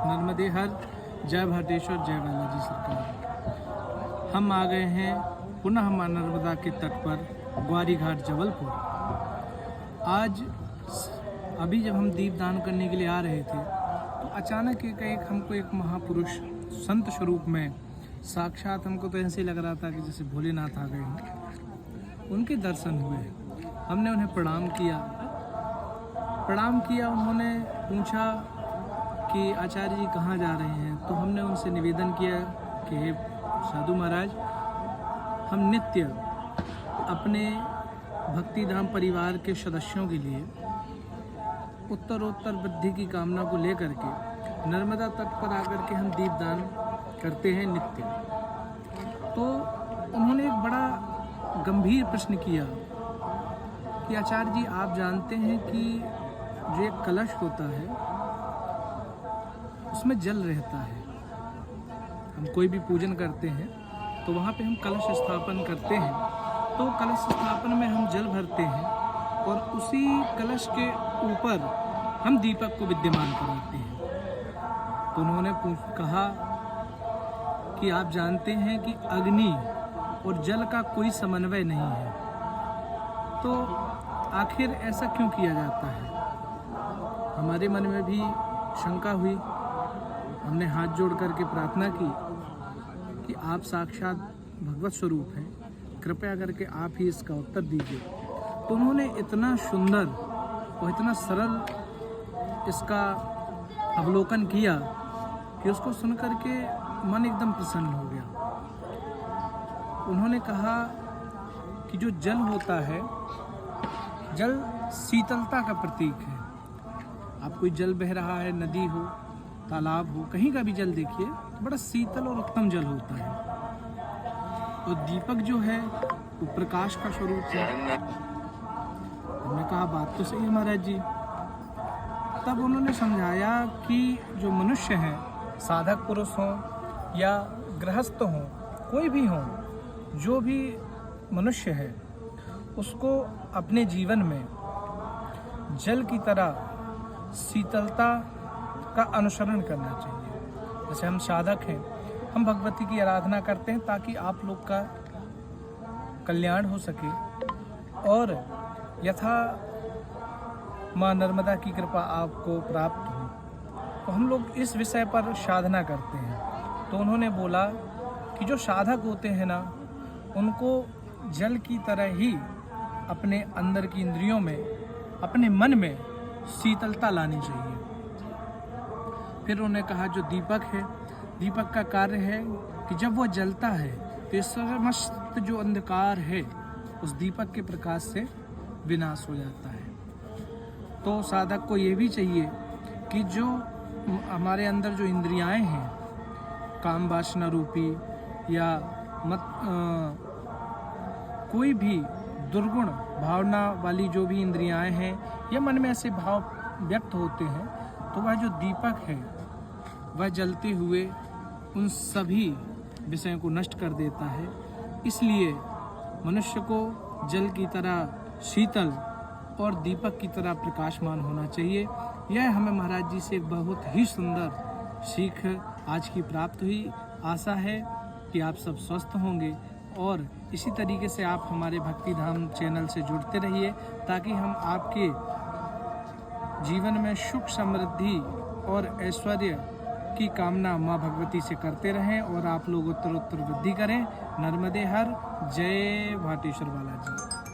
नर्मदे हर, जय भाटेश्वर, जय बालाजी सरकार। हम आ गए हैं पुनः मां नर्मदा के तट पर, ग्वारी घाट जबलपुर। आज अभी जब हम दीपदान करने के लिए आ रहे थे तो अचानक हमको एक महापुरुष संत स्वरूप में साक्षात, हमको तो ऐसे लग रहा था कि जैसे भोलेनाथ आ गए हों, उनके दर्शन हुए। हमने उन्हें प्रणाम किया। उन्होंने पूछा कि आचार्य जी कहाँ जा रहे हैं। तो हमने उनसे निवेदन किया कि हे साधु महाराज, हम नित्य अपने भक्तिधाम परिवार के सदस्यों के लिए उत्तरोत्तर वृद्धि की कामना को लेकर के नर्मदा तट पर आकर के हम दीपदान करते हैं नित्य। तो उन्होंने एक बड़ा गंभीर प्रश्न किया कि आचार्य जी, आप जानते हैं कि जो एक कलश होता है उसमें जल रहता है। हम कोई भी पूजन करते हैं तो वहाँ पे हम कलश स्थापन करते हैं, तो कलश स्थापन में हम जल भरते हैं और उसी कलश के ऊपर हम दीपक को विद्यमान कराते हैं। तो उन्होंने कहा कि आप जानते हैं कि अग्नि और जल का कोई समन्वय नहीं है, तो आखिर ऐसा क्यों किया जाता है। हमारे मन में भी शंका हुई। हमने हाथ जोड़ करके प्रार्थना की कि आप साक्षात भगवत स्वरूप हैं, कृपया करके आप ही इसका उत्तर दीजिए। तो उन्होंने इतना सुंदर और इतना सरल इसका अवलोकन किया कि उसको सुन करके मन एकदम प्रसन्न हो गया। उन्होंने कहा कि जो जल होता है, जल शीतलता का प्रतीक है। आप कोई जल बह रहा है, नदी हो, तालाब हो, कहीं का भी जल देखिए तो बड़ा शीतल और उत्तम जल होता है। और दीपक जो है वो प्रकाश का स्वरूप है। हमने कहा बात तो सही है महाराज जी। तब उन्होंने समझाया कि जो मनुष्य हैं, साधक पुरुष हों या गृहस्थ हों, कोई भी हों, जो भी मनुष्य है उसको अपने जीवन में जल की तरह शीतलता का अनुसरण करना चाहिए। जैसे हम साधक हैं, हम भगवती की आराधना करते हैं ताकि आप लोग का कल्याण हो सके और यथा माँ नर्मदा की कृपा आपको प्राप्त हो। तो हम लोग इस विषय पर साधना करते हैं। तो उन्होंने बोला कि जो साधक होते हैं ना, उनको जल की तरह ही अपने अंदर की इंद्रियों में, अपने मन में शीतलता लानी चाहिए। फिर उन्होंने कहा जो दीपक है, दीपक का कार्य है कि जब वो जलता है तो समस्त जो अंधकार है उस दीपक के प्रकाश से विनाश हो जाता है। तो साधक को ये भी चाहिए कि जो हमारे अंदर जो इंद्रियां हैं, काम वासना रूपी या कोई भी दुर्गुण भावना वाली जो भी इंद्रियां हैं या मन में ऐसे भाव व्यक्त होते हैं, तो वह जो दीपक है वह जलते हुए उन सभी विषयों को नष्ट कर देता है। इसलिए मनुष्य को जल की तरह शीतल और दीपक की तरह प्रकाशमान होना चाहिए। यह हमें महाराज जी से एक बहुत ही सुंदर सीख आज की प्राप्त हुई। आशा है कि आप सब स्वस्थ होंगे और इसी तरीके से आप हमारे भक्तिधाम चैनल से जुड़ते रहिए ताकि हम आपके जीवन में सुख, समृद्धि और ऐश्वर्य की कामना माँ भगवती से करते रहें और आप लोग उत्तरोत्तर वृद्धि करें। नर्मदे हर, जय भाटेश्वर बालाजी।